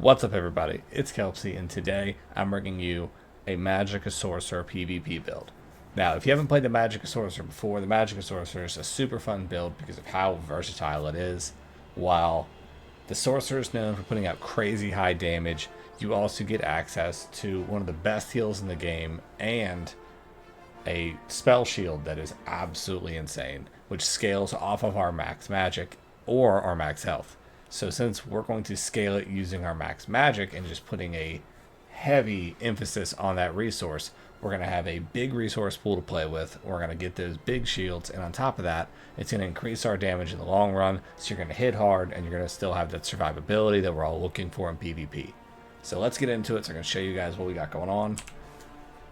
What's up, everybody? It's Kelpsy, and today I'm bringing you a Magicka Sorcerer PvP build. Now, if you haven't played the Magicka Sorcerer before, the Magicka Sorcerer is a super fun build because of how versatile it is. While the Sorcerer is known for putting out crazy high damage, you also get access to one of the best heals in the game and a spell shield that is absolutely insane, which scales off of our max magic or our max health. So since we're going to scale it using our max magic and just putting a heavy emphasis on that resource, we're going to have a big resource pool to play with. We're going to get those big shields, and on top of that, it's going to increase our damage in the long run, so you're going to hit hard and you're going to still have that survivability that we're all looking for in PvP. So let's get into it. So I'm going to show you guys what we got going on.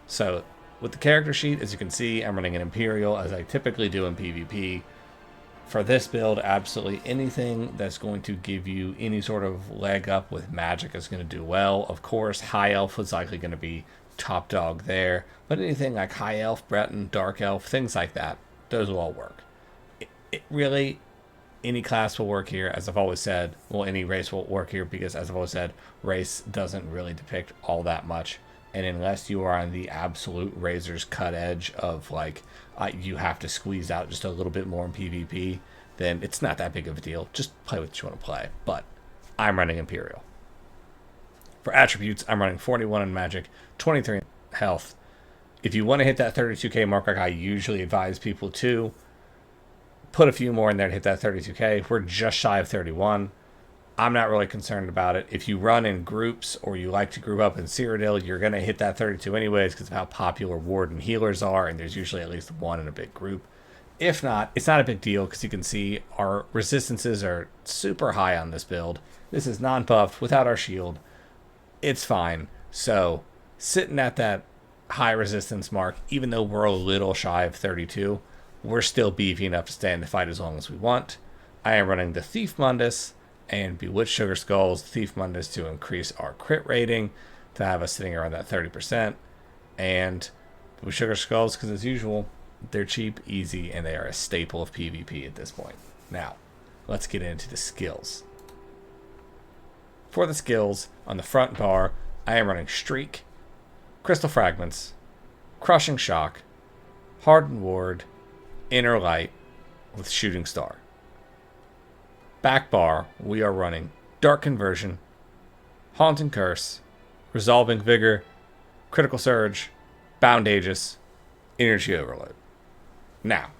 So with the character sheet, as you can see, I'm running an Imperial as I typically do in PvP. For this build, absolutely anything that's going to give you any sort of leg up with magic is going to do well. Of course, High Elf is likely going to be top dog there, but anything like High Elf, Breton, Dark Elf, things like that, those will all work. It really, any class will work here, as I've always said. Well, any race will work here because, as I've always said, race doesn't really depict all that much. And unless you are on the absolute razor's cut edge of like, you have to squeeze out just a little bit more in PvP, then it's not that big of a deal. Just play what you want to play. But I'm running Imperial. For attributes, I'm running 41 in magic, 23 in health. If you want to hit that 32k mark like I usually advise people to, put a few more in there to hit that 32k. We're just shy of 31. I'm not really concerned about it. If you run in groups or you like to group up in Cyrodiil, you're going to hit that 32 anyways because of how popular ward and healers are, and there's usually at least one in a big group. If not, it's not a big deal because you can see our resistances are super high on this build. This is non-buffed without our shield. It's fine. So sitting at that high resistance mark, even though we're a little shy of 32, we're still beefy enough to stay in the fight as long as we want. I am running the Thief Mundus and Bewitched Sugar Skulls, Thief Mundus to increase our crit rating, to have us sitting around that 30%, and Bewitched Sugar Skulls, because as usual, they're cheap, easy, and they are a staple of PvP at this point. Now, let's get into the skills. For the skills, on the front bar, I am running Streak, Crystal Fragments, Crushing Shock, Hardened Ward, Inner Light, with Shooting Star. Back bar, we are running Dark Conversion, Haunting Curse, Resolving Vigor, Critical Surge, Bound Aegis, Energy Overload. Now,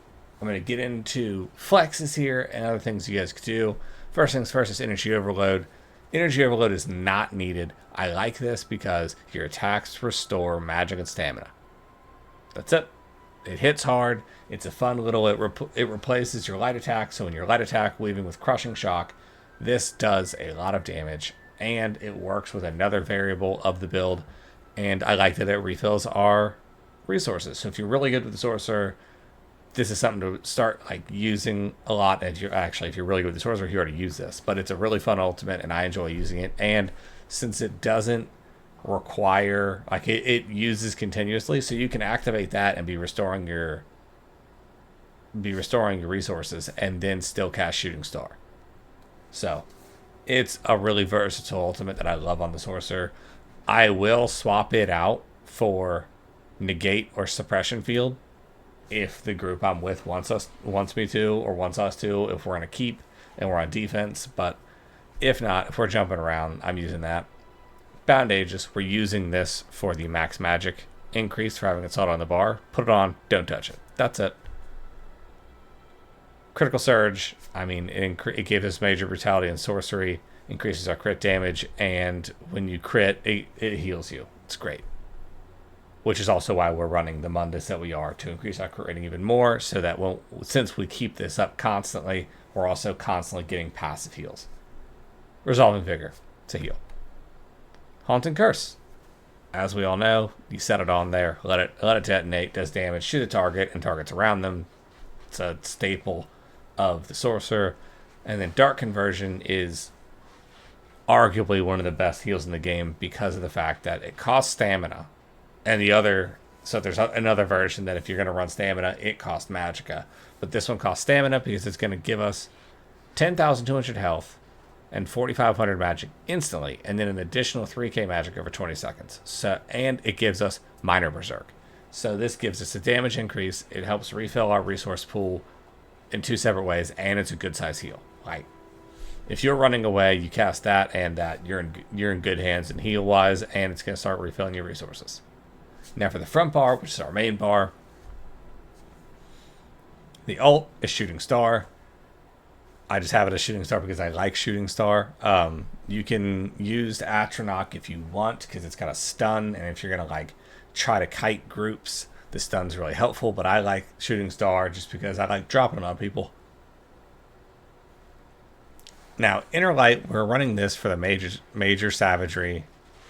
I'm going to get into flexes here and other things you guys could do. First things first is Energy Overload. Energy Overload is not needed. I like this because your attacks restore magic and stamina. That's it. It hits hard. It's a fun little, it replaces your light attack. So in your light attack, weaving with Crushing Shock, this does a lot of damage. And it works with another variable of the build. And I like that it refills our resources. So if you're really good with the Sorcerer, this is something to start like using a lot. And if you're really good with the Sorcerer, you already use this. But it's a really fun ultimate, and I enjoy using it. And since it doesn't require, like, it uses continuously, so you can activate that and be restoring your resources and then still cast Shooting Star. So it's a really versatile ultimate that I love on the Sorcerer. I will swap it out for Negate or Suppression Field if the group I'm with wants me to, or wants us to, if we're going to keep and we're on defense. But if not, if we're jumping around, I'm using that. Bound Aegis, we're using this for the max magic increase for having it solid on the bar. Put it on, don't touch it. That's it. Critical Surge, I mean, it gave us major brutality and sorcery, increases our crit damage, and when you crit, it heals you. It's great. Which is also why we're running the Mundus that we are, to increase our crit rating even more, so that since we keep this up constantly, we're also constantly getting passive heals. Resolving Vigor to heal. Haunting Curse. As we all know, you set it on there, let it detonate, does damage, shoot a target, and targets around them. It's a staple of the Sorcerer. And then Dark Conversion is arguably one of the best heals in the game because of the fact that it costs stamina. And so there's another version that if you're going to run stamina, it costs Magicka. But this one costs stamina because it's going to give us 10,200 health, and 4,500 magic instantly, and then an additional 3k magic over 20 seconds. So, and it gives us minor berserk. So this gives us a damage increase. It helps refill our resource pool in 2 separate ways, and it's a good size heal. Like, if you're running away, you cast that and that, you're in good hands and heal wise, and it's going to start refilling your resources. Now for the front bar, which is our main bar, the ult is Shooting Star. I just have it as Shooting Star because I like Shooting Star. You can use Atronach if you want, because it's got a stun, and if you're going to like try to kite groups, the stun's really helpful, but I like Shooting Star just because I like dropping it on people. Now, Inner Light, we're running this for the major savagery,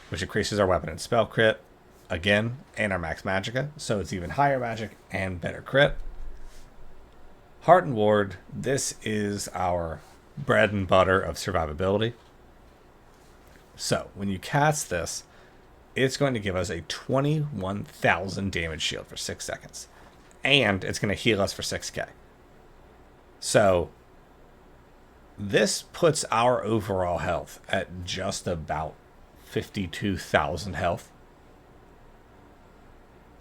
which increases our weapon and spell crit, again, and our max magicka, so it's even higher magic and better crit. Heart and Ward, this is our bread and butter of survivability. So, when you cast this, it's going to give us a 21,000 damage shield for 6 seconds. And it's going to heal us for 6k. So, this puts our overall health at just about 52,000 health.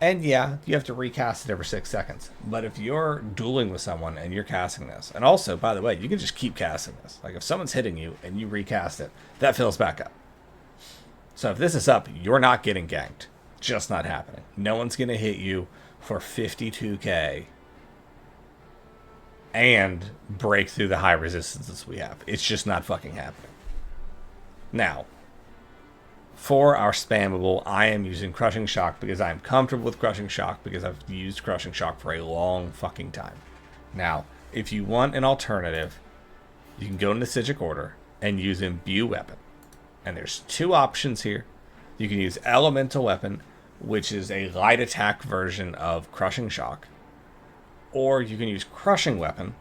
And yeah, you have to recast it every 6 seconds. But if you're dueling with someone and you're casting this, and also, by the way, you can just keep casting this. Like if someone's hitting you and you recast it, that fills back up. So if this is up, you're not getting ganked. Just not happening. No one's going to hit you for 52k and break through the high resistances we have. It's just not fucking happening. Now, for our spammable, I am using Crushing Shock because I'm comfortable with Crushing Shock because I've used Crushing Shock for a long fucking time. Now, if you want an alternative, you can go into Sigic Order and use Imbue Weapon. And there's 2 options here. You can use Elemental Weapon, which is a light attack version of Crushing Shock. Or you can use Crushing Weapon,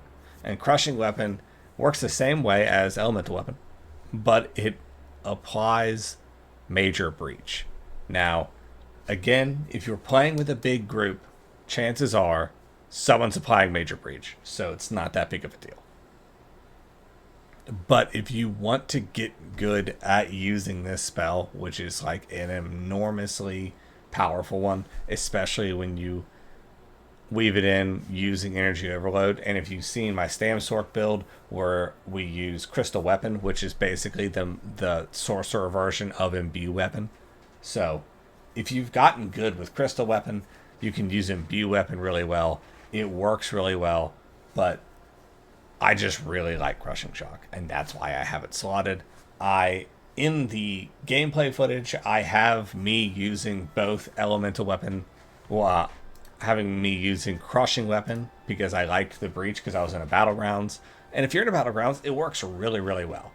and Crushing Weapon works the same way as Elemental Weapon, but it applies Major Breach. Now, again, if you're playing with a big group, chances are someone's applying Major Breach, so it's not that big of a deal. But if you want to get good at using this spell, which is like an enormously powerful one, especially when you weave it in using Energy Overload. And if you've seen my Sorc build where we use Crystal Weapon, which is basically the sorcerer version of Imbue Weapon. So if you've gotten good with Crystal Weapon, you can use Imbue Weapon really well. It works really well, but I just really like Crushing Shock, and that's why I have it slotted. In the gameplay footage, I have me using both Elemental Weapon, having me using Crushing Weapon because I liked the Breach because I was in a Battlegrounds. And if you're in a Battlegrounds, it works really, really well.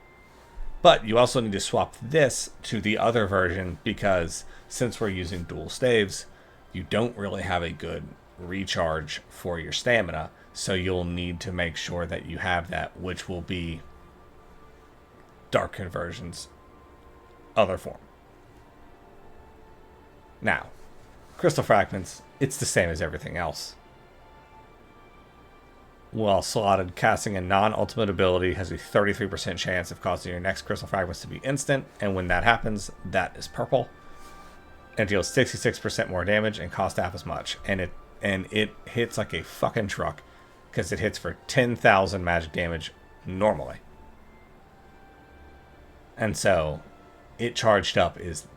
But you also need to swap this to the other version because since we're using dual staves, you don't really have a good recharge for your stamina. So you'll need to make sure that you have that, which will be Dark Conversion's other form. Now, Crystal Fragments, it's the same as everything else. While slotted, casting a non-ultimate ability has a 33% chance of causing your next Crystal Fragments to be instant, and when that happens, that is purple. It deals 66% more damage and costs half as much, and it hits like a fucking truck because it hits for 10,000 magic damage normally. And so, it charged up is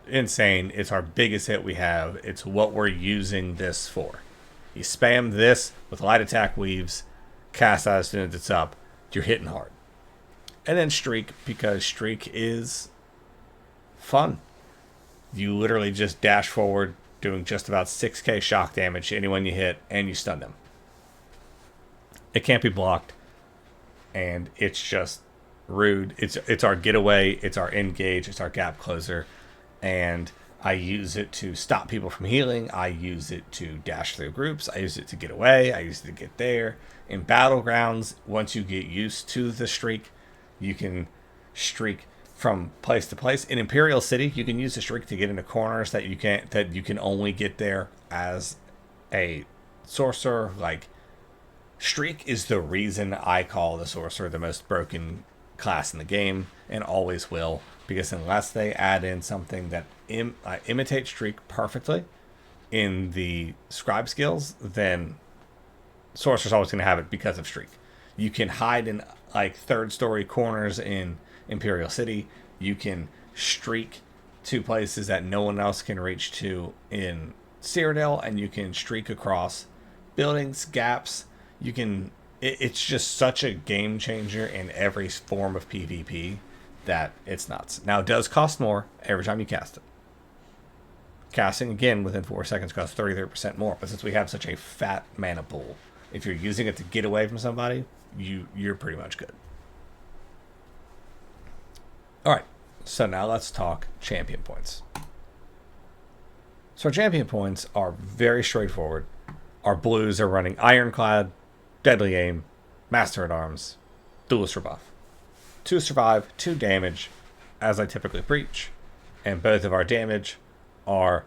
insane. It's our biggest hit we have. It's what we're using this for. You spam this with light attack weaves, cast that as soon as it's up, you're hitting hard. And then Streak, because Streak is fun. You literally just dash forward, doing just about 6k shock damage to anyone you hit, and you stun them. It can't be blocked, and it's just rude. It's our getaway, it's our engage, it's our gap closer, and I use it to stop people from healing. I use it to dash through groups. I use it to get away. I use it to get there. In Battlegrounds, once you get used to the streak, you can streak from place to place. In Imperial City, you can use the streak to get into corners that you can only get there as a sorcerer. Like, streak is the reason I call the sorcerer the most broken class in the game and always will, because unless they add in something that imitates Streak perfectly in the scribe skills, then Sorcerer's always going to have it because of Streak. You can hide in like third story corners in Imperial City. You can streak to places that no one else can reach to in Cyrodiil, and you can streak across buildings, gaps. You can. It's just such a game changer in every form of PvP that it's nuts. Now, it does cost more every time you cast it. Casting again within 4 seconds costs 33% more, but since we have such a fat mana pool, if you're using it to get away from somebody, you're pretty much good. Alright, so now let's talk champion points. So our champion points are very straightforward. Our blues are running Ironclad, Deadly Aim, Master at Arms, Duelist Rebuff. 2 survive, 2 damage, as I typically preach, and both of our damage are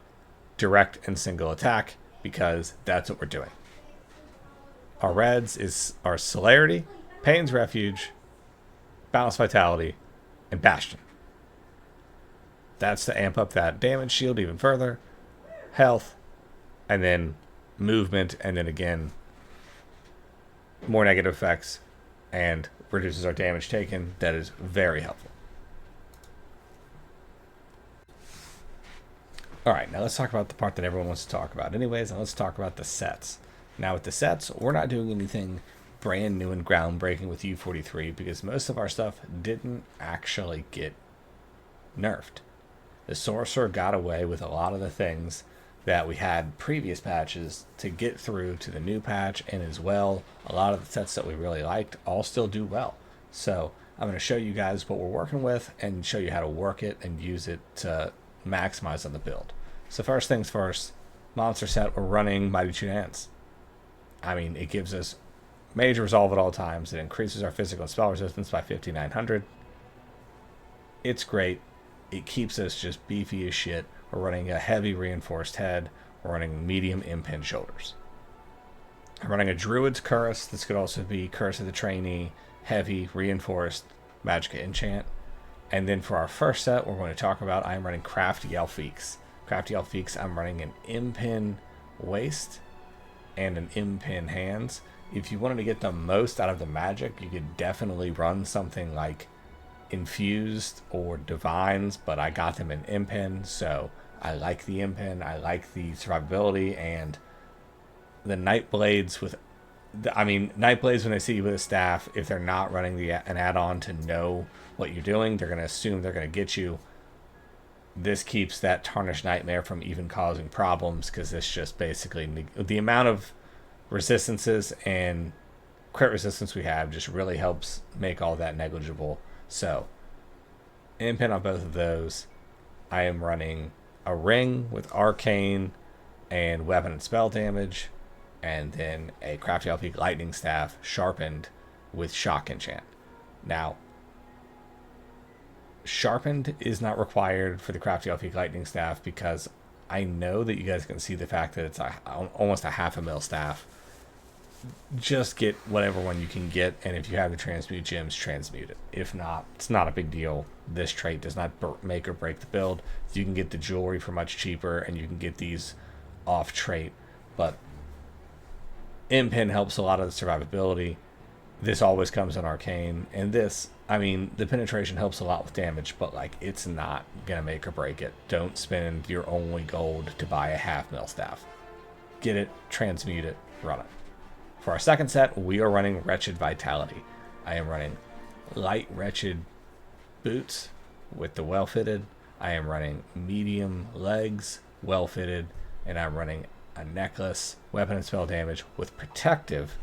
direct and single attack, because that's what we're doing. Our reds are Celerity, Pain's Refuge, Balanced Vitality, and Bastion. That's to amp up that damage shield even further, health, and then movement, and then again, more negative effects, and reduces our damage taken. That is very helpful. Alright, now let's talk about the part that everyone wants to talk about anyways, and let's talk about the sets. Now with the sets, we're not doing anything brand new and groundbreaking with U43 because most of our stuff didn't actually get nerfed. The Sorcerer got away with a lot of the things that we had previous patches to get through to the new patch, and as well, a lot of the sets that we really liked all still do well. So I'm going to show you guys what we're working with and show you how to work it and use it to maximize on the build. So first things first, monster set, we're running Mighty Two Hands. I mean, it gives us major resolve at all times. It increases our physical and spell resistance by 5,900. It's great. It keeps us just beefy as shit. We're running a heavy reinforced head. We're running medium impin shoulders. I'm running a Druid's Curse. This could also be Curse of the Trainee, heavy, reinforced, Magicka enchant. And then for our first set, we're going to talk about, I'm running Crafty Elfiques. Crafty Elfiques, I'm running an impin waist and an impin hands. If you wanted to get the most out of the magic, you could definitely run something like Infused or Divines, but I got them in impin, so I like the impin, I like the survivability, and the Nightblades with, Nightblades, when they see you with a staff, if they're not running an add-on to know what you're doing, they're going to assume they're going to get you. This keeps that Tarnished Nightmare from even causing problems, because this just basically, the amount of resistances and crit resistance we have just really helps make all that negligible. So, impin on both of those. I am running a ring with Arcane and weapon and spell damage, and then a Crafty Elfique Lightning Staff sharpened with Shock Enchant. Now, sharpened is not required for the Crafty Elfique Lightning Staff because I know that you guys can see the fact that it's almost a 0.5 mil staff. Just get whatever one you can get, and if you have the transmute gems, transmute it. If not, it's not a big deal. This trait does not make or break the build. You can get the jewelry for much cheaper, and you can get these off trait, but impin helps a lot of the survivability. This always comes in Arcane, and this, the penetration helps a lot with damage, but it's not gonna make or break it. Don't spend your only gold to buy a 0.5 mil staff. Get it, transmute it, run it. For our second set, we are running Wretched Vitality. I am running light Wretched boots with the well-fitted. I am running medium legs, well-fitted, and I'm running a necklace, weapon and spell damage with protective.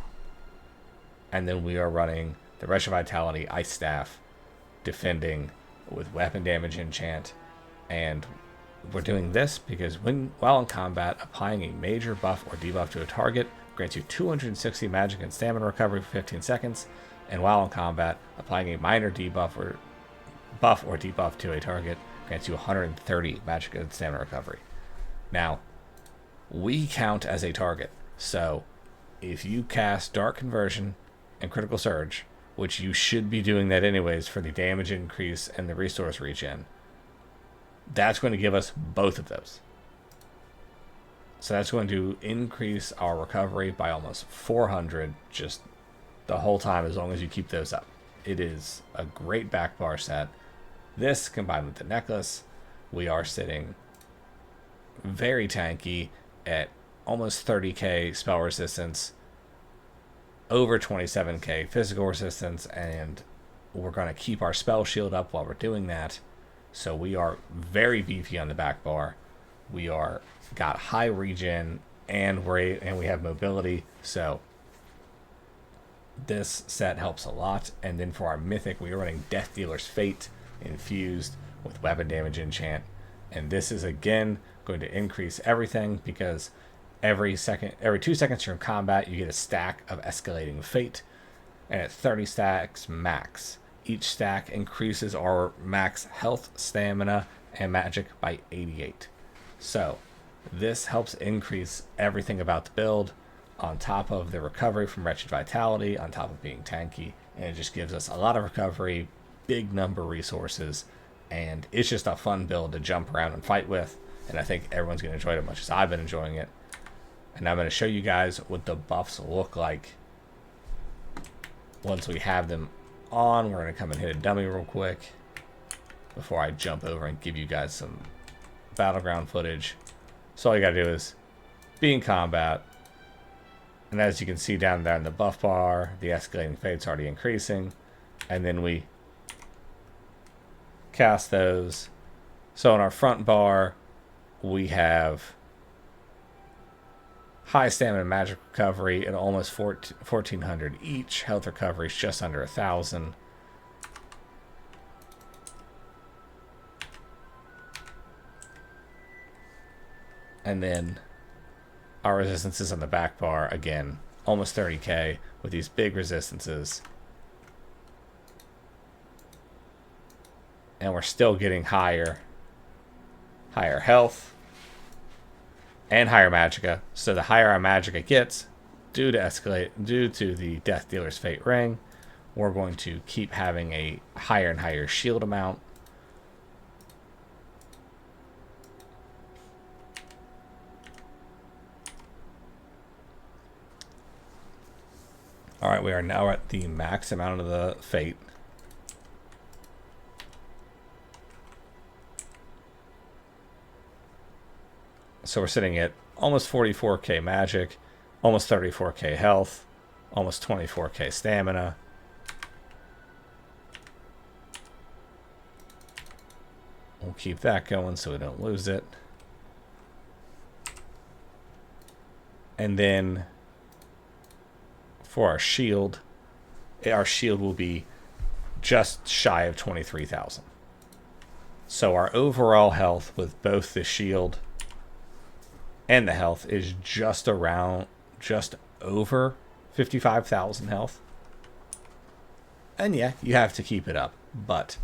And then we are running the Wretched Vitality Ice Staff, defending with weapon damage enchant. And we're doing this because while in combat, applying a major buff or debuff to a target grants you 260 magic and stamina recovery for 15 seconds, and while in combat, applying a minor debuff or buff or debuff to a target grants you 130 magic and stamina recovery. Now, we count as a target, so if you cast Dark Conversion and Critical Surge, which you should be doing that anyways for the damage increase and the resource regen, that's going to give us both of those. So that's going to increase our recovery by almost 400 just the whole time, as long as you keep those up. It is a great back bar set. This combined with the necklace, we are sitting very tanky at almost 30k spell resistance, over 27k physical resistance, and we're going to keep our spell shield up while we're doing that. So we are very beefy on the back bar. We are got high regen, and we have mobility. So this set helps a lot. And then for our mythic, we are running Death Dealer's Fate infused with weapon damage enchant, and this is again going to increase everything, because every 2 seconds you're in combat, you get a stack of escalating fate, and at 30 stacks max, each stack increases our max health, stamina, and magic by 88. So this helps increase everything about the build, on top of the recovery from Wretched Vitality, on top of being tanky, and it just gives us a lot of recovery, big number resources, and it's just a fun build to jump around and fight with, and I think everyone's going to enjoy it as much as I've been enjoying it. And I'm going to show you guys what the buffs look like once we have them on. We're going to come and hit a dummy real quick before I jump over and give you guys some battleground footage. So all you got to do is be in combat, and as you can see down there in the buff bar, the escalating fate's already increasing, and then we cast those. So in our front bar, we have high stamina and magic recovery at almost 1400 each. Health recovery is just under 1000. And then our resistances on the back bar, again, almost 30k with these big resistances. And we're still getting higher health and higher magicka. So the higher our magicka gets, due to the Death Dealer's Fate ring, we're going to keep having a higher and higher shield amount. All right, we are now at the max amount of the fate. So we're sitting at almost 44k magic, almost 34k health, almost 24k stamina. We'll keep that going so we don't lose it. And then for our shield will be just shy of 23,000. So our overall health with both the shield and the health is just over 55,000 health. And yeah, you have to keep it up, but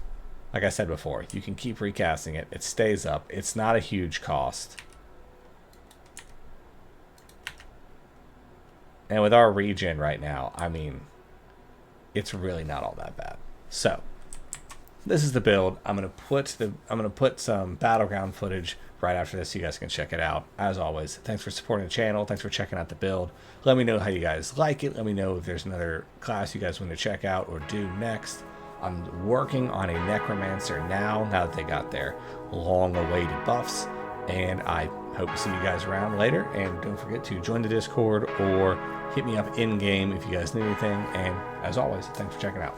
like I said before, you can keep recasting it. It stays up. It's not a huge cost. And with our regen right now, I mean, it's really not all that bad. So this is the build. I'm gonna put some battleground footage right after this so you guys can check it out. As always, thanks for supporting the channel. Thanks for checking out the build. Let me know how you guys like it. Let me know if there's another class you guys want to check out or do next. I'm working on a necromancer now that they got their long awaited buffs, and I hope to see you guys around later. And don't forget to join the Discord or hit me up in game if you guys need anything. And as always, thanks for checking out.